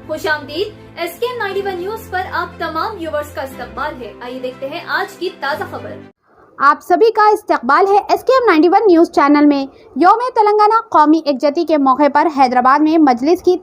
खुशामदीद SKM 91 news पर आप तमाम व्यूवर्स का इस्तकबाल है। आइए देखते हैं आज की ताज़ा खबर। आप सभी का इस्तकबाल है SKM 91 न्यूज चैनल में। यौम तेलंगाना कौमी एकजती के मौके पर हैदराबाद में मजलिस की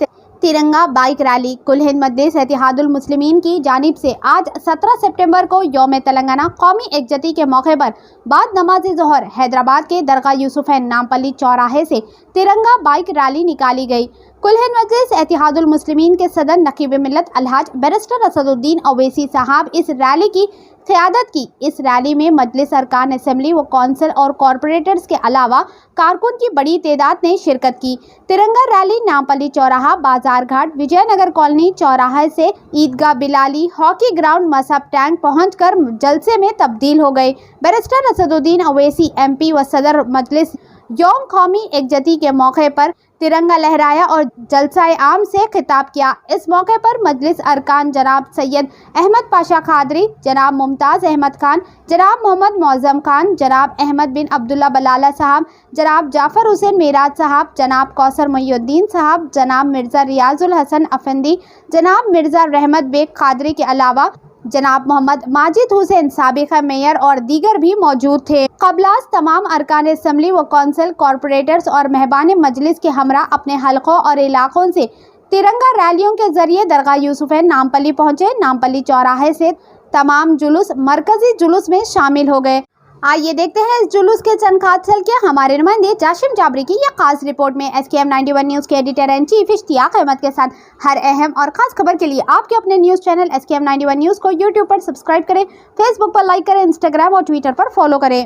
तिरंगा बाइक रैली कुल हिंद मजलिस इत्तेहादुल मुस्लिमीन की जानिब से आज 17 सितंबर को यौम तेलंगाना कौमी एकजती के मौके पर बाद नमाज ज़ोहर हैदराबाद के दरगाह यूसुफैन नामपल्ली चौराहे से तिरंगा बाइक रैली निकाली गई। कुल हिंद मजलिस इत्तेहादुल मुस्लिमीन के सदर नकीब मिल्लत अलहाज बैरिस्टर असदुद्दीन ओवैसी साहब इस रैली की क़यादत की। इस रैली में मजलिस अरकान असेंबली व कौंसिल और कॉरपोरेटर्स के अलावा कारकुन की बड़ी तादाद ने शिरकत की। तिरंगा रैली नामपल्ली चौराहा, बाजार घाट, विजयनगर कॉलोनी चौराहे से ईदगाह बिलाली, हॉकी ग्राउंड, मसहब टैंक पहुंचकर जलसे में तब्दील हो गए। बैरिस्टर असदुद्दीन ओवैसी MP व सदर मजलिस यौम कौमी एकजती के मौके पर तिरंगा लहराया और जलसाए आम से खिताब किया। इस मौके पर मजलिस अरकान जनाब सैयद अहमद पाशा खादरी, जनाब मुमताज़ अहमद खान, जनाब मोहम्मद मौज़म खान, जनाब अहमद बिन अब्दुल्ला बलाला साहब, जनाब जाफ़र हुसैन मेराज साहब, जनाब कौसर मोहिउद्दीन साहब, जनाब मिर्ज़ा रियाजुल हसन अफंदी, जनाब मिर्ज़ा रहमत बेग खादरी के अलावा जनाब मोहम्मद माजिद हुसैन साबिक़ मेयर और दीगर भी मौजूद थे। क़बलास तमाम अरकान असम्बली व कौंसिल, कॉरपोरेटर्स और मेहबान मजलिस के हमरा अपने हलकों और इलाकों से तिरंगा रैलियों के जरिए दरगाह यूसुफैन नामपल्ली पहुँचे। नामपल्ली चौराहे से तमाम जुलूस मरकजी जुलूस में शामिल हो गए। आइए देखते हैं इस जुलूस के चंद खास झलकियां हमारे नुमाइंदे जाशिम जाबरी की यह खास रिपोर्ट में। SKM 91 न्यूज़ के editor and chief Ishtiaq Ahmed के साथ हर अहम और खास खबर के लिए आपके अपने न्यूज़ चैनल SKM 91 न्यूज़ को YouTube पर सब्सक्राइब करें, फेसबुक पर लाइक करें, इंस्टाग्राम और ट्विटर पर फॉलो करें।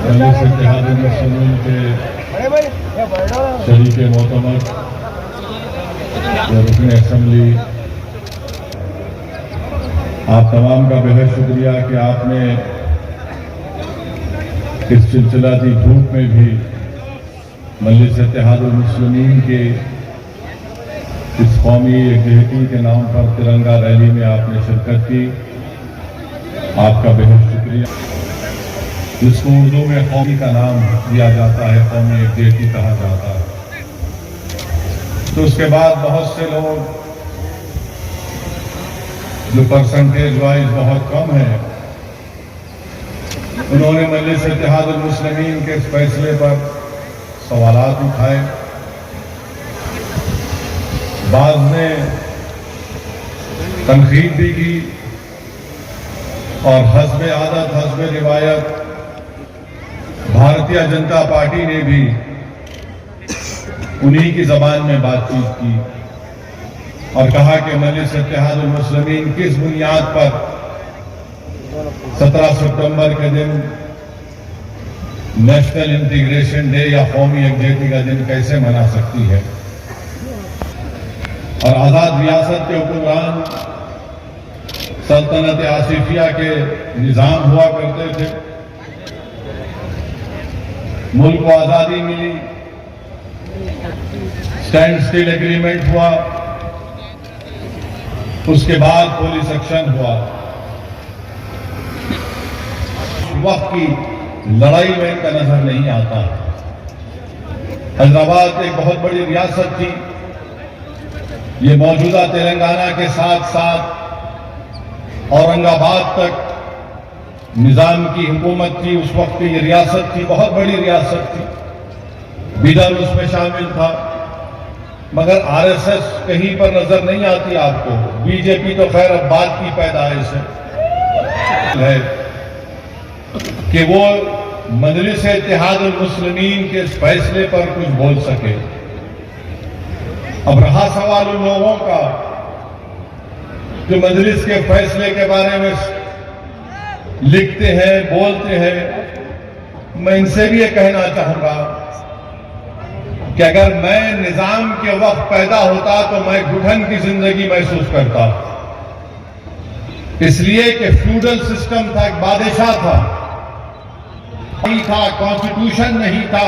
मजलिस इत्तेहादुल मुस्लिमीन के शरीक मोतमर रुकन असेंबली, आप तमाम का बेहद शुक्रिया कि आपने इस चिलचिलाती धूप में भी मजलिस इत्तेहादुल मुस्लिमीन के इस कौमी एकजहती के नाम पर तिरंगा रैली में आपने शिरकत की। आपका बेहद शुक्रिया। जिसको उर्दू में कौमी का नाम दिया जाता है, कौमी एकजहती कहा जाता है, तो उसके बाद बहुत से लोग जो परसेंटेज वाइज बहुत कम है, उन्होंने मजलिस इत्तेहादुल मुस्लिमीन के इस फैसले पर सवालात उठाए। बाज़ ने तनकीद भी की और हस्बे आदत हस्बे रिवायत भारतीय जनता पार्टी ने भी उन्हीं की जबान में बातचीत की और कहा कि मजलिस इत्तेहादुल मुस्लिमीन किस बुनियाद पर 17 सितंबर के दिन नेशनल इंटीग्रेशन डे या कौमी एकजहती का दिन कैसे मना सकती है। और आज़ाद रियासत के हुक्मरान सल्तनत आसिफिया के निज़ाम हुआ करते थे, मुल्क को आज़ादी मिली, स्टैंड स्टिल एग्रीमेंट हुआ, उसके बाद पुलिस एक्शन हुआ। वक्त की लड़ाई में इनका नजर नहीं आता। हैदराबाद एक बहुत बड़ी रियासत थी। ये मौजूदा तेलंगाना के साथ साथ औरंगाबाद तक निजाम की हुकूमत थी। उस वक्त की ये रियासत थी, बहुत बड़ी रियासत थी। बिदर उसमें शामिल था, मगर RSS कहीं पर नजर नहीं आती आपको। BJP तो खैर अब बाद की पैदाइश है कि वो मजलिस इत्तेहादुल मुस्लिमीन के इस फैसले पर कुछ बोल सके। अब रहा सवाल उन लोगों का जो मजलिस के फैसले के बारे में लिखते हैं, बोलते हैं। मैं इनसे भी ये कहना चाहूंगा कि अगर मैं निजाम के वक्त पैदा होता तो मैं घुटन की जिंदगी महसूस करता, इसलिए कि फ्यूडल सिस्टम था, एक बादशाह था, नहीं था, कॉन्स्टिट्यूशन नहीं था,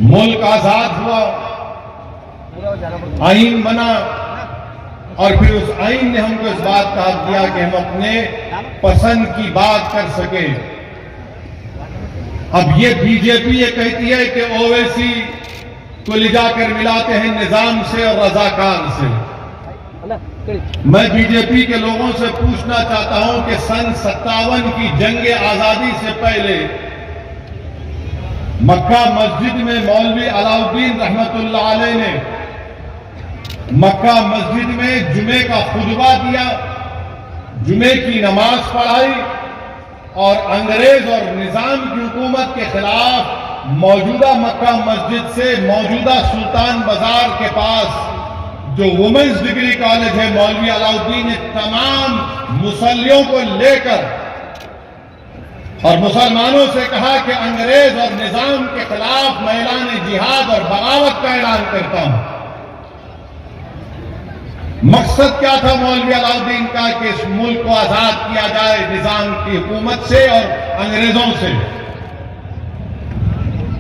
मुल्क आजाद हुआ, आईन बना और फिर उस आईन ने हमको इस बात का हक दिया कि हम अपने पसंद की बात कर सके। अब ये बीजेपी ये कहती है कि ओवैसी को ले जाकर मिलाते हैं निजाम से और रजाकार से। मैं बीजेपी के लोगों से पूछना चाहता हूं कि सन 57 की जंग आजादी से पहले मक्का मस्जिद में मौलवी अलाउद्दीन रहमतुल्लाह अलैह ने मक्का मस्जिद में जुमे का खुतबा दिया, जुमे की नमाज पढ़ाई और अंग्रेज और निजाम की हुकूमत के खिलाफ मौजूदा मक्का मस्जिद से मौजूदा सुल्तान बाजार के पास जो वुमेन्स डिग्री कॉलेज है, मौलवी अलाउद्दीन ने तमाम मुसल्लियों को लेकर और मुसलमानों से कहा कि अंग्रेज और निजाम के खिलाफ मैं ऐलान जिहाद और बगावत का ऐलान करता हूं। मकसद क्या था मौलवी अलाउद्दीन का कि इस मुल्क को आजाद किया जाए निजाम की हुकूमत से और अंग्रेजों से।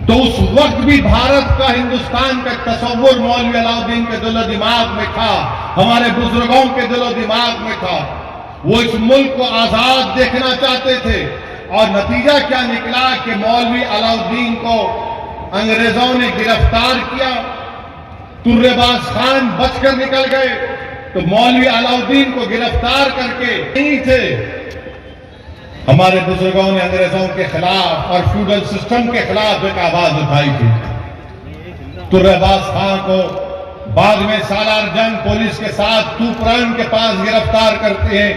तो उस वक्त भी भारत का, हिंदुस्तान का तस्वुर मौलवी अलाउद्दीन के दिलो दिमाग में था, हमारे बुजुर्गों के दिलो दिमाग में था। वो इस मुल्क को आजाद देखना चाहते थे और नतीजा क्या निकला कि मौलवी अलाउद्दीन को अंग्रेजों ने गिरफ्तार किया, तुर्रेबाज खान बचकर निकल गए। तो मौलवी अलाउद्दीन को गिरफ्तार करके नहीं थे, हमारे बुजुर्गों ने अंग्रेजों के खिलाफ और फ्यूडल सिस्टम के खिलाफ एक आवाज उठाई थी। तुर्रेबाज खान को बाद में सालार जंग पुलिस के साथ तूपरान के पास गिरफ्तार करते हैं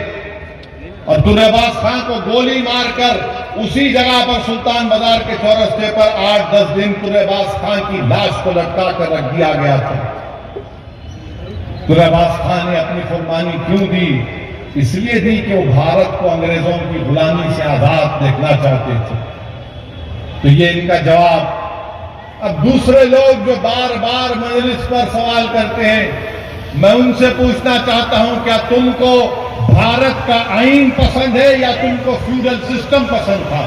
और तुर्रेबाज खान को गोली मारकर उसी जगह पर सुल्तान बाजार के चौरस्ते पर 8-10 दिन तुर्रेबाज खान की लाश को लटका कर रख दिया गया था। तुर्रेबाज खान ने अपनी कुर्बानी क्यों दी? इसलिए दी कि वो भारत को अंग्रेजों की गुलामी से आजाद देखना चाहते थे। तो ये इनका जवाब। अब दूसरे लोग जो बार बार मजलिस पर सवाल करते हैं, मैं उनसे पूछना चाहता हूं, क्या तुमको भारत का आईन पसंद है या तुमको फ्यूडल सिस्टम पसंद था?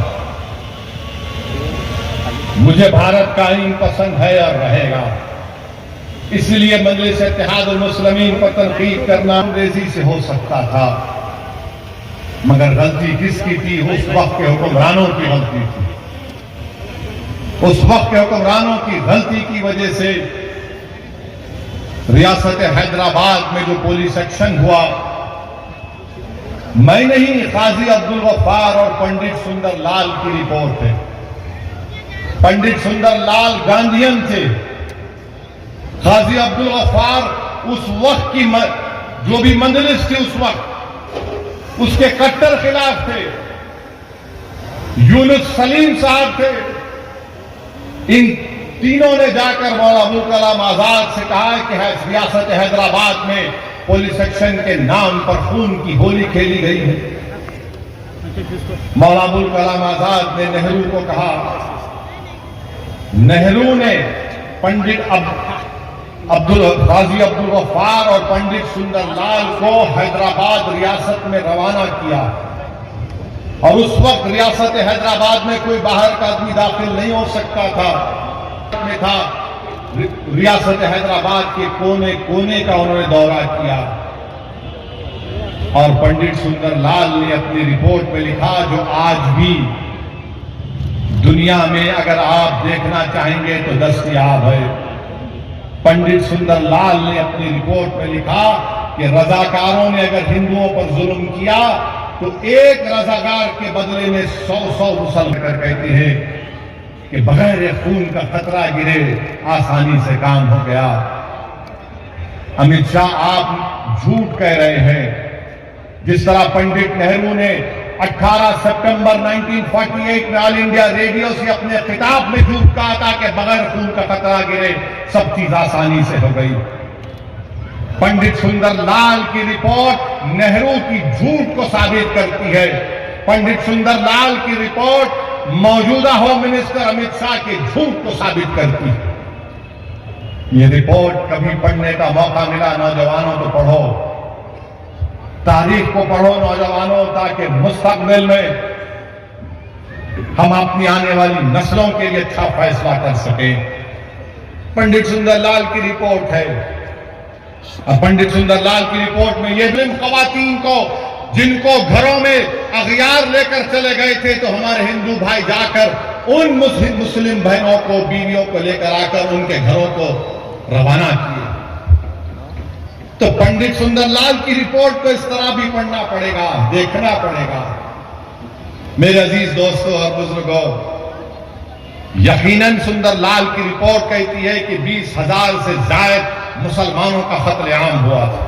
मुझे भारत का आईन पसंद है और रहेगा। इसलिए मजलिस इत्तेहादुल मुस्लिमीन पर तनकीद करना अंग्रेजी से हो सकता था, मगर गलती किसकी थी? उस वक्त के हुक्मरानों की गलती थी। उस वक्त के हुक्मरानों की गलती की वजह से रियासत हैदराबाद में जो पुलिस एक्शन हुआ, मैं नहीं, काजी अब्दुल गफ्फार और पंडित सुंदर लाल की रिपोर्ट है। पंडित सुंदर लाल गांधीयन थे, काजी अब्दुल गफ्फार उस वक्त की जो भी मजलिस थी उस वक्त उसके कट्टर खिलाफ थे। यूनुस सलीम साहब थे। इन तीनों ने जाकर मौलाना अबुल कलाम आजाद से कहा कि रियासत हैदराबाद में पुलिस एक्शन के नाम पर खून की होली खेली गई है। मौलाना अबुल कलाम आजाद ने नेहरू को कहा, नेहरू ने पंडित काजी अब्दुल गफ्फार और पंडित सुंदर लाल को हैदराबाद रियासत में रवाना किया और उस वक्त रियासत हैदराबाद में कोई बाहर का आदमी दाखिल नहीं हो सकता था। में था रियासत हैदराबाद के कोने कोने का उन्होंने दौरा किया और पंडित सुंदर लाल ने अपनी रिपोर्ट में लिखा, जो आज भी दुनिया में अगर आप देखना चाहेंगे तो दस्तयाब है। पंडित सुंदर लाल ने अपनी रिपोर्ट में लिखा कि रजाकारों ने अगर हिंदुओं पर जुल्म किया तो एक रजाकार के बदले में 100 मुसलमान कहते हैं कि बगैर खून का खतरा गिरे आसानी से काम हो गया। अमित शाह, आप झूठ कह रहे हैं। जिस तरह पंडित नेहरू ने 18 सितंबर 1948 में ऑल इंडिया रेडियो से अपने खिताब में झूठ कहा था कि बगैर खून का खतरा गिरे, सब चीज आसानी से हो गई। पंडित सुंदर लाल की रिपोर्ट नेहरू की झूठ को साबित करती है। पंडित सुंदर लाल की रिपोर्ट मौजूदा होम मिनिस्टर अमित शाह के झूठ को साबित करती है। ये रिपोर्ट कभी पढ़ने का मौका मिला नौजवानों तो पढ़ो, तारीख को पढ़ो नौजवानों, ताकि मुस्तकबिल में हम अपनी आने वाली नस्लों के लिए अच्छा फैसला कर सकें। पंडित सुंदरलाल की रिपोर्ट है। अब पंडित सुंदरलाल की रिपोर्ट में ये मुस्लिम खवातीन को, जिनको घरों में अगयार लेकर चले गए थे, तो हमारे हिंदू भाई जाकर उन मुस्लिम बहनों को, बीवियों को लेकर आकर उनके घरों को रवाना किए। तो पंडित सुंदरलाल की रिपोर्ट को इस तरह भी पढ़ना पड़ेगा, देखना पड़ेगा। मेरे अजीज दोस्तों और बुजुर्गों, यकीनन सुंदरलाल की रिपोर्ट कहती है कि 20,000 से ज्यादा मुसलमानों का कत्लेआम हुआ था।